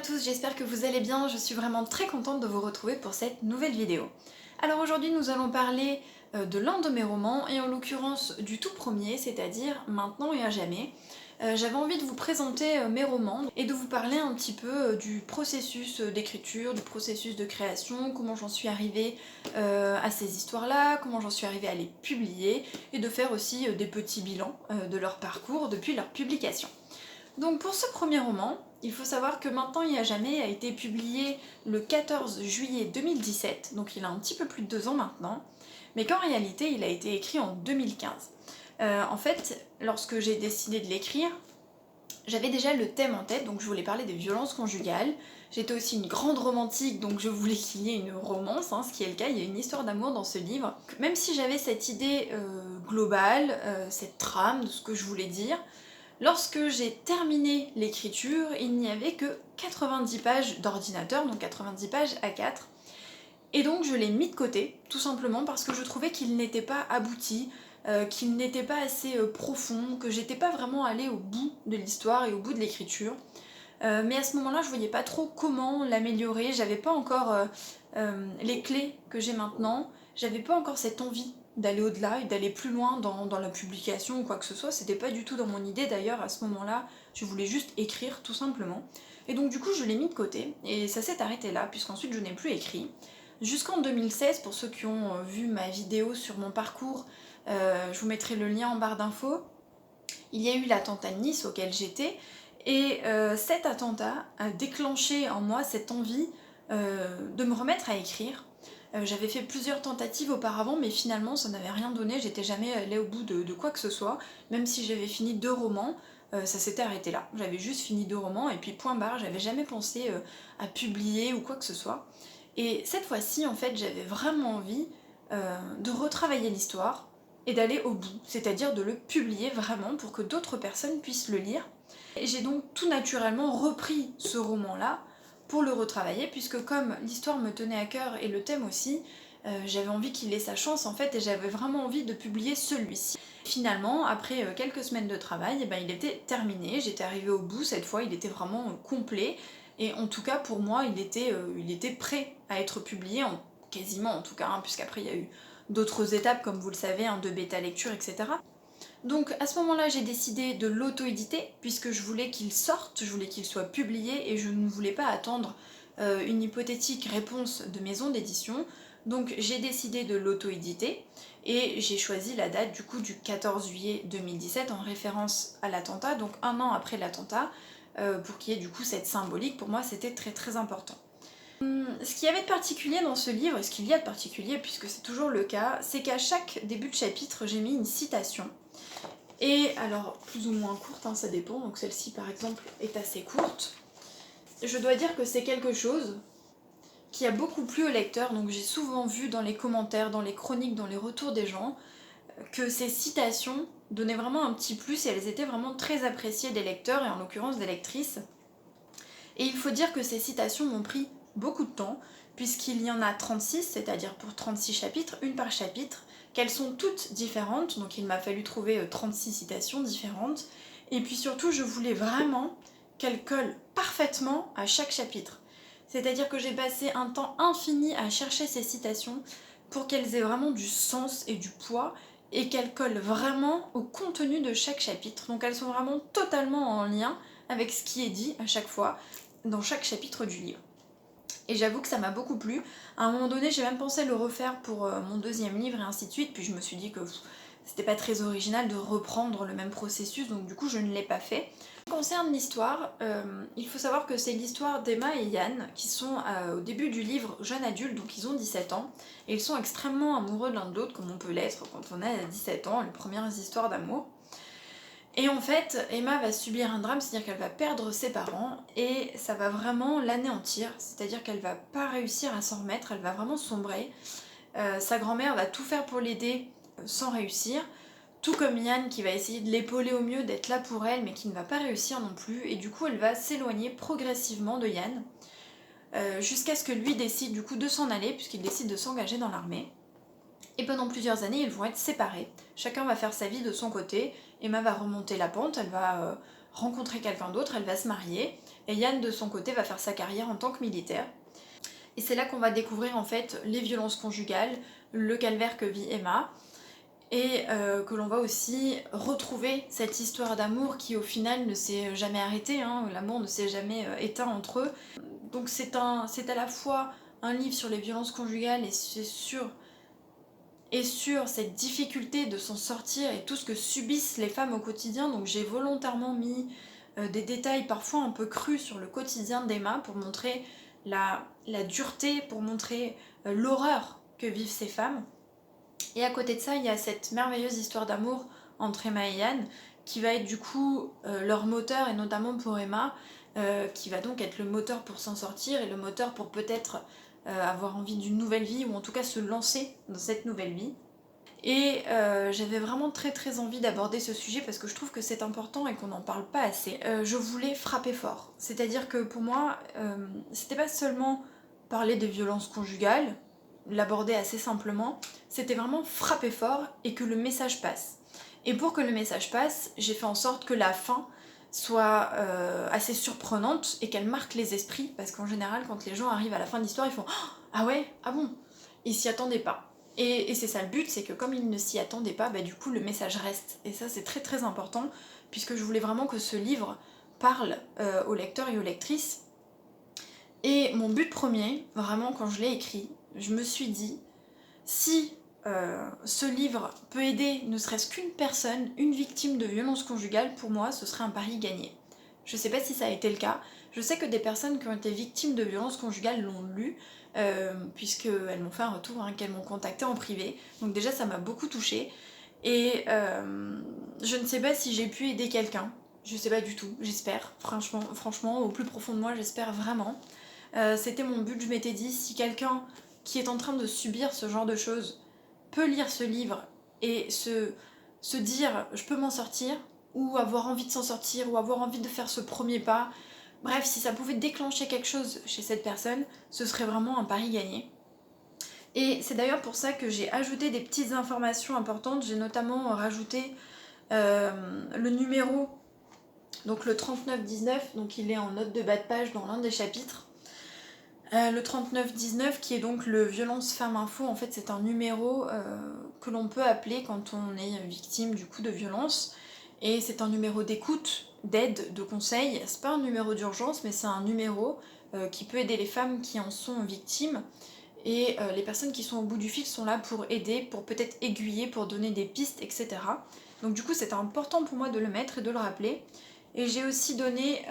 tous, j'espère que vous allez bien, je suis vraiment très contente de vous retrouver pour cette nouvelle vidéo. Alors aujourd'hui nous allons parler de l'un de mes romans, et en l'occurrence du tout premier, c'est-à-dire Maintenant et à jamais. J'avais envie de vous présenter mes romans et de vous parler un petit peu du processus d'écriture, du processus de création, comment j'en suis arrivée à ces histoires-là, comment j'en suis arrivée à les publier, et de faire aussi des petits bilans de leur parcours depuis leur publication. Donc pour ce premier roman, il faut savoir que Maintenant et à jamais a été publié le 14 juillet 2017, donc il a un petit peu plus de 2 ans maintenant, mais qu'en réalité il a été écrit en 2015. En fait, lorsque j'ai décidé de l'écrire, j'avais déjà le thème en tête, donc je voulais parler des violences conjugales. J'étais aussi une grande romantique, donc je voulais qu'il y ait une romance, ce qui est le cas, il y a une histoire d'amour dans ce livre. Même si j'avais cette idée globale, cette trame de ce que je voulais dire, lorsque j'ai terminé l'écriture, il n'y avait que 90 pages d'ordinateur, donc 90 pages A4, et donc je l'ai mis de côté, tout simplement parce que je trouvais qu'il n'était pas abouti, qu'il n'était pas assez profond, que j'étais pas vraiment allée au bout de l'histoire et au bout de l'écriture. Mais à ce moment-là, je voyais pas trop comment l'améliorer, j'avais pas encore les clés que j'ai maintenant, j'avais pas encore cette envie d'aller au-delà et d'aller plus loin dans la publication ou quoi que ce soit, c'était pas du tout dans mon idée d'ailleurs à ce moment-là, je voulais juste écrire tout simplement. Et donc du coup je l'ai mis de côté, et ça s'est arrêté là, puisqu'ensuite je n'ai plus écrit. Jusqu'en 2016, pour ceux qui ont vu ma vidéo sur mon parcours, je vous mettrai le lien en barre d'infos, il y a eu l'attentat de Nice auquel j'étais, et cet attentat a déclenché en moi cette envie de me remettre à écrire. J'avais fait plusieurs tentatives auparavant, mais finalement ça n'avait rien donné, j'étais jamais allée au bout de quoi que ce soit. Même si j'avais fini 2 romans, ça s'était arrêté là. J'avais juste fini 2 romans et puis point barre, j'avais jamais pensé à publier ou quoi que ce soit. Et cette fois-ci, en fait, j'avais vraiment envie de retravailler l'histoire et d'aller au bout, c'est-à-dire de le publier vraiment pour que d'autres personnes puissent le lire. Et j'ai donc tout naturellement repris ce roman-là pour le retravailler, puisque comme l'histoire me tenait à cœur et le thème aussi, j'avais envie qu'il ait sa chance en fait, et j'avais vraiment envie de publier celui-ci. Finalement, après quelques semaines de travail, eh ben, il était terminé, j'étais arrivée au bout cette fois, il était vraiment complet, et en tout cas pour moi il était prêt à être publié, quasiment en tout cas, puisqu'après il y a eu d'autres étapes comme vous le savez, de bêta lecture, etc. Donc à ce moment-là, j'ai décidé de l'auto-éditer, puisque je voulais qu'il sorte, je voulais qu'il soit publié, et je ne voulais pas attendre une hypothétique réponse de maison d'édition. Donc j'ai décidé de l'auto-éditer, et j'ai choisi la date du coup du 14 juillet 2017 en référence à l'attentat, donc 1 an après l'attentat, pour qu'il y ait du coup cette symbolique. Pour moi c'était très très important. Ce qu'il y avait de particulier dans ce livre, et ce qu'il y a de particulier puisque c'est toujours le cas, c'est qu'à chaque début de chapitre j'ai mis une citation. Et alors, plus ou moins courte, ça dépend, donc celle-ci par exemple est assez courte. Je dois dire que c'est quelque chose qui a beaucoup plu au lecteur, donc j'ai souvent vu dans les commentaires, dans les chroniques, dans les retours des gens, que ces citations donnaient vraiment un petit plus et elles étaient vraiment très appréciées des lecteurs, et en l'occurrence des lectrices. Et il faut dire que ces citations m'ont pris beaucoup de temps, puisqu'il y en a 36, c'est-à-dire pour 36 chapitres, une par chapitre, qu'elles sont toutes différentes, donc il m'a fallu trouver 36 citations différentes, et puis surtout je voulais vraiment qu'elles collent parfaitement à chaque chapitre. C'est-à-dire que j'ai passé un temps infini à chercher ces citations pour qu'elles aient vraiment du sens et du poids, et qu'elles collent vraiment au contenu de chaque chapitre, donc elles sont vraiment totalement en lien avec ce qui est dit à chaque fois, dans chaque chapitre du livre. Et j'avoue que ça m'a beaucoup plu. À un moment donné, j'ai même pensé le refaire pour mon 2e livre et ainsi de suite, puis je me suis dit que c'était pas très original de reprendre le même processus, donc du coup je ne l'ai pas fait. En ce qui concerne l'histoire, il faut savoir que c'est l'histoire d'Emma et Yann, qui sont au début du livre jeunes adultes, donc ils ont 17 ans, et ils sont extrêmement amoureux l'un de l'autre, comme on peut l'être quand on a 17 ans, les premières histoires d'amour. Et en fait, Emma va subir un drame, c'est-à-dire qu'elle va perdre ses parents, et ça va vraiment l'anéantir, c'est-à-dire qu'elle va pas réussir à s'en remettre, elle va vraiment sombrer. Sa grand-mère va tout faire pour l'aider sans réussir, tout comme Yann qui va essayer de l'épauler au mieux, d'être là pour elle, mais qui ne va pas réussir non plus, et du coup elle va s'éloigner progressivement de Yann, jusqu'à ce que lui décide du coup de s'en aller, puisqu'il décide de s'engager dans l'armée. Et pendant plusieurs années, ils vont être séparés. Chacun va faire sa vie de son côté. Emma va remonter la pente, elle va rencontrer quelqu'un d'autre, elle va se marier, et Yann de son côté va faire sa carrière en tant que militaire. Et c'est là qu'on va découvrir en fait les violences conjugales, le calvaire que vit Emma, et que l'on va aussi retrouver cette histoire d'amour qui au final ne s'est jamais arrêtée, hein, l'amour ne s'est jamais éteint entre eux. Donc c'est à la fois un livre sur les violences conjugales et sur cette difficulté de s'en sortir et tout ce que subissent les femmes au quotidien. Donc j'ai volontairement mis des détails parfois un peu crus sur le quotidien d'Emma pour montrer la dureté, pour montrer l'horreur que vivent ces femmes. Et à côté de ça, il y a cette merveilleuse histoire d'amour entre Emma et Yann, qui va être du coup leur moteur, et notamment pour Emma, qui va donc être le moteur pour s'en sortir, et le moteur pour peut-être avoir envie d'une nouvelle vie, ou en tout cas se lancer dans cette nouvelle vie. Et j'avais vraiment très envie d'aborder ce sujet parce que je trouve que c'est important et qu'on n'en parle pas assez. Je voulais frapper fort, c'est-à-dire que pour moi, c'était pas seulement parler des violences conjugales, l'aborder assez simplement, c'était vraiment frapper fort et que le message passe. Et pour que le message passe, j'ai fait en sorte que la fin soit assez surprenante et qu'elle marque les esprits, parce qu'en général, quand les gens arrivent à la fin de l'histoire, ils font « Ah ouais? Ah bon ?» Ils s'y attendaient pas. Et c'est ça le but, c'est que comme ils ne s'y attendaient pas, bah du coup le message reste. Et ça c'est très important, puisque je voulais vraiment que ce livre parle aux lecteurs et aux lectrices. Et mon but premier, vraiment quand je l'ai écrit, je me suis dit, si ce livre peut aider ne serait-ce qu'une personne, une victime de violence conjugale, pour moi ce serait un pari gagné. Je sais pas si ça a été le cas, je sais que des personnes qui ont été victimes de violences conjugales l'ont lu, puisqu'elles m'ont fait un retour, hein, qu'elles m'ont contacté en privé, donc déjà ça m'a beaucoup touchée, et je ne sais pas si j'ai pu aider quelqu'un, je sais pas du tout, j'espère, franchement, au plus profond de moi j'espère vraiment. C'était mon but, je m'étais dit, si quelqu'un qui est en train de subir ce genre de choses peut lire ce livre et se dire je peux m'en sortir, ou avoir envie de s'en sortir, ou avoir envie de faire ce premier pas, bref, si ça pouvait déclencher quelque chose chez cette personne, ce serait vraiment un pari gagné. Et c'est d'ailleurs pour ça que j'ai ajouté des petites informations importantes, j'ai notamment rajouté le numéro, donc le 3919, donc il est en note de bas de page dans l'un des chapitres. Le 3919 qui est donc le Violence Femmes Info, en fait c'est un numéro que l'on peut appeler quand on est victime du coup de violence, et c'est un numéro d'écoute, d'aide, de conseil. C'est pas un numéro d'urgence, mais c'est un numéro qui peut aider les femmes qui en sont victimes, et les personnes qui sont au bout du fil sont là pour aider, pour peut-être aiguiller, pour donner des pistes, etc. Donc du coup c'était important pour moi de le mettre et de le rappeler. Et j'ai aussi donné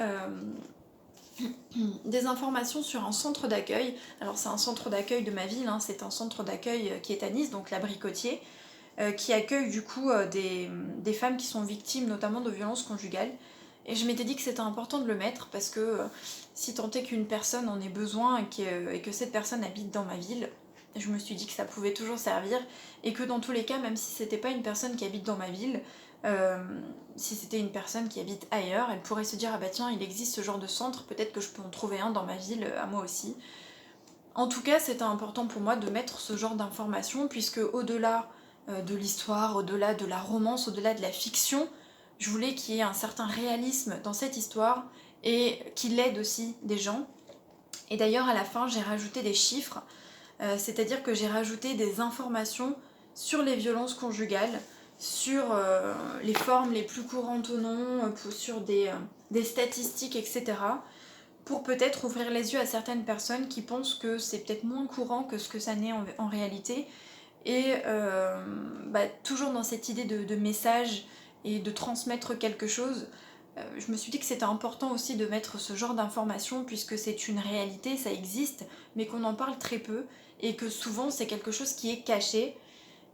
des informations sur un centre d'accueil. Alors c'est un centre d'accueil de ma ville, hein, c'est un centre d'accueil qui est à Nice, donc l'Abricotier, qui accueille du coup des femmes qui sont victimes notamment de violences conjugales. Et je m'étais dit que c'était important de le mettre parce que si tant est qu'une personne en ait besoin et que cette personne habite dans ma ville, je me suis dit que ça pouvait toujours servir, et que dans tous les cas, même si c'était pas une personne qui habite dans ma ville, si c'était une personne qui habite ailleurs, elle pourrait se dire ah bah tiens, il existe ce genre de centre, peut-être que je peux en trouver un dans ma ville à moi aussi. En tout cas, c'était important pour moi de mettre ce genre d'informations, puisque au-delà de l'histoire, au-delà de la romance, au-delà de la fiction, je voulais qu'il y ait un certain réalisme dans cette histoire et qu'il aide aussi des gens. Et d'ailleurs, à la fin, j'ai rajouté des chiffres, c'est-à-dire que j'ai rajouté des informations sur les violences conjugales, sur les formes les plus courantes ou non, sur des statistiques, etc. Pour peut-être ouvrir les yeux à certaines personnes qui pensent que c'est peut-être moins courant que ce que ça n'est en réalité. Et toujours dans cette idée de message et de transmettre quelque chose, je me suis dit que c'était important aussi de mettre ce genre d'informations, puisque c'est une réalité, ça existe, mais qu'on en parle très peu, et que souvent c'est quelque chose qui est caché.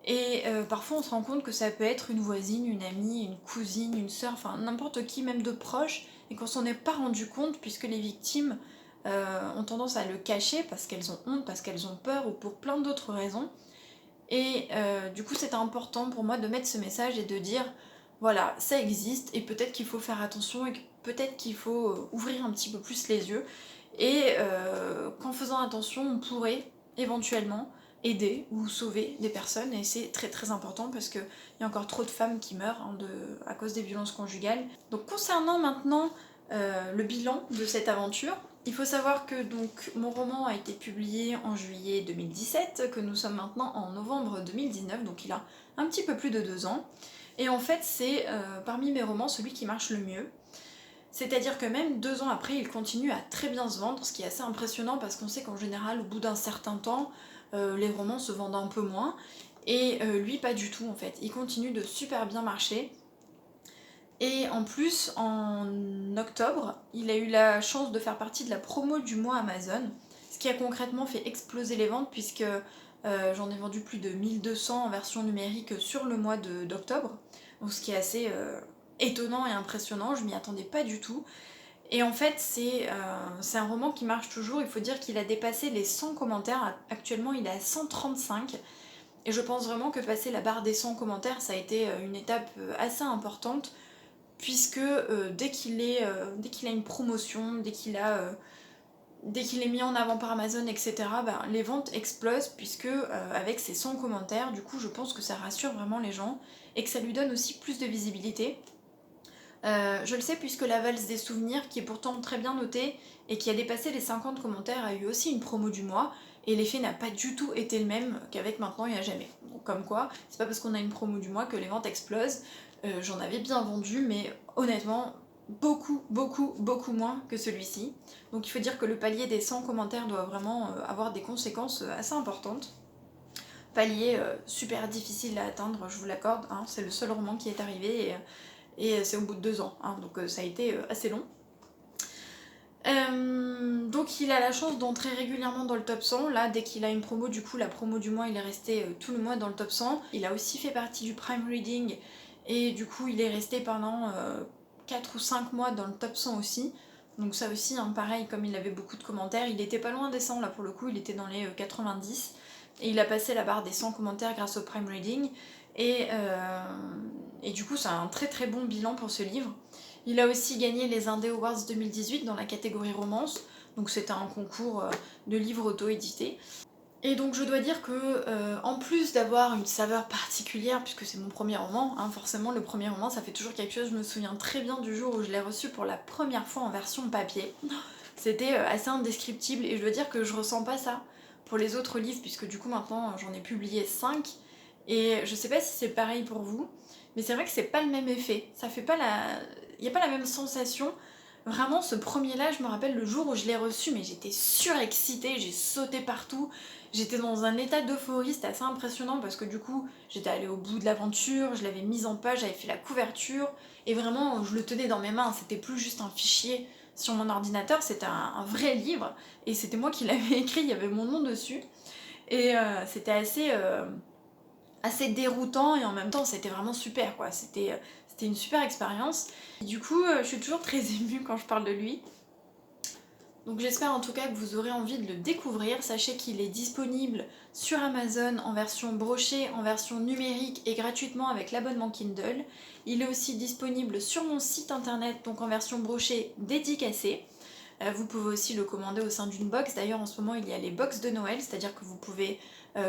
Et parfois on se rend compte que ça peut être une voisine, une amie, une cousine, une sœur, enfin n'importe qui, même de proche, et qu'on s'en est pas rendu compte, puisque les victimes ont tendance à le cacher parce qu'elles ont honte, parce qu'elles ont peur, ou pour plein d'autres raisons. Et du coup c'était important pour moi de mettre ce message et de dire voilà, ça existe, et peut-être qu'il faut faire attention, et peut-être qu'il faut ouvrir un petit peu plus les yeux, et qu'en faisant attention on pourrait éventuellement aider ou sauver des personnes, et c'est très très important parce qu'il y a encore trop de femmes qui meurent à cause des violences conjugales. Donc concernant maintenant le bilan de cette aventure, il faut savoir que donc mon roman a été publié en juillet 2017, que nous sommes maintenant en novembre 2019, donc il a un petit peu plus de 2 ans. Et en fait c'est parmi mes romans celui qui marche le mieux. C'est-à-dire que même 2 ans après, il continue à très bien se vendre, ce qui est assez impressionnant parce qu'on sait qu'en général, au bout d'un certain temps, les romans se vendent un peu moins. Et lui, pas du tout en fait. Il continue de super bien marcher. Et en plus, en octobre, il a eu la chance de faire partie de la promo du mois Amazon, ce qui a concrètement fait exploser les ventes puisque j'en ai vendu plus de 1200 en version numérique sur le mois d'octobre, donc ce qui est assez étonnant et impressionnant, je m'y attendais pas du tout. Et en fait, c'est un roman qui marche toujours, il faut dire qu'il a dépassé les 100 commentaires, actuellement il est à 135, et je pense vraiment que passer la barre des 100 commentaires, ça a été une étape assez importante, puisque dès qu'il a une promotion, dès qu'il est mis en avant par Amazon, etc., ben, les ventes explosent, puisque avec ces 100 commentaires, du coup je pense que ça rassure vraiment les gens, et que ça lui donne aussi plus de visibilité. Je le sais puisque La Valse des Souvenirs, qui est pourtant très bien notée et qui a dépassé les 50 commentaires, a eu aussi une promo du mois, et l'effet n'a pas du tout été le même qu'avec Maintenant il y a jamais. Donc comme quoi, c'est pas parce qu'on a une promo du mois que les ventes explosent. J'en avais bien vendu, mais honnêtement, beaucoup, beaucoup, beaucoup moins que celui-ci. Donc il faut dire que le palier des 100 commentaires doit vraiment avoir des conséquences assez importantes. Palier super difficile à atteindre, je vous l'accorde, hein, c'est le seul roman qui est arrivé, et c'est au bout de 2 ans, hein, donc ça a été assez long. Donc il a la chance d'entrer régulièrement dans le top 100, là dès qu'il a une promo, du coup la promo du mois il est resté tout le mois dans le top 100. Il a aussi fait partie du Prime Reading, et du coup il est resté pendant 4 ou 5 mois dans le top 100 aussi. Donc ça aussi, hein, pareil, comme il avait beaucoup de commentaires, il était pas loin des 100 là pour le coup, il était dans les 90. Et il a passé la barre des 100 commentaires grâce au Prime Reading. Et du coup, c'est un très très bon bilan pour ce livre. Il a aussi gagné les Indé Awards 2018 dans la catégorie romance. Donc c'était un concours de livres auto-édités. Et donc je dois dire que, en plus d'avoir une saveur particulière, puisque c'est mon premier roman, hein, forcément le premier roman ça fait toujours quelque chose, je me souviens très bien du jour où je l'ai reçu pour la première fois en version papier. C'était assez indescriptible, et je dois dire que je ressens pas ça pour les autres livres, puisque du coup maintenant j'en ai publié 5, et je sais pas si c'est pareil pour vous, mais c'est vrai que c'est pas le même effet, ça fait pas la... y a pas la même sensation. Vraiment, ce premier-là, je me rappelle le jour où je l'ai reçu, mais j'étais surexcitée, j'ai sauté partout, j'étais dans un état d'euphorie, c'était assez impressionnant parce que du coup, j'étais allée au bout de l'aventure, je l'avais mise en page, j'avais fait la couverture, et vraiment, je le tenais dans mes mains, c'était plus juste un fichier sur mon ordinateur, c'était un vrai livre, et c'était moi qui l'avais écrit, il y avait mon nom dessus, et c'était assez déroutant, et en même temps c'était vraiment super quoi, c'était une super expérience. Et du coup je suis toujours très émue quand je parle de lui. Donc j'espère en tout cas que vous aurez envie de le découvrir. Sachez qu'il est disponible sur Amazon en version brochée, en version numérique et gratuitement avec l'abonnement Kindle. Il est aussi disponible sur mon site internet, donc en version brochée dédicacée. Vous pouvez aussi le commander au sein d'une box. D'ailleurs en ce moment il y a les box de Noël, c'est-à-dire que vous pouvez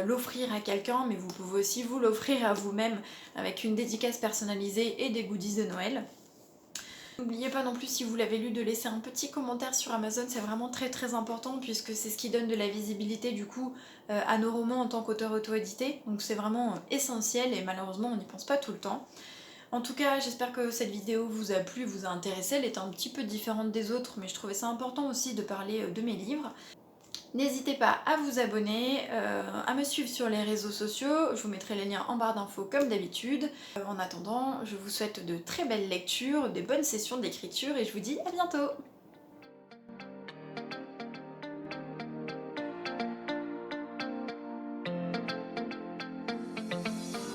l'offrir à quelqu'un, mais vous pouvez aussi vous l'offrir à vous-même avec une dédicace personnalisée et des goodies de Noël. N'oubliez pas non plus, si vous l'avez lu, de laisser un petit commentaire sur Amazon, c'est vraiment très très important puisque c'est ce qui donne de la visibilité du coup à nos romans en tant qu'auteur auto-édité, donc c'est vraiment essentiel, et malheureusement on n'y pense pas tout le temps. En tout cas, j'espère que cette vidéo vous a plu, vous a intéressé, elle était un petit peu différente des autres, mais je trouvais ça important aussi de parler de mes livres. N'hésitez pas à vous abonner, à me suivre sur les réseaux sociaux, je vous mettrai les liens en barre d'infos comme d'habitude. En attendant, je vous souhaite de très belles lectures, des bonnes sessions d'écriture, et je vous dis à bientôt!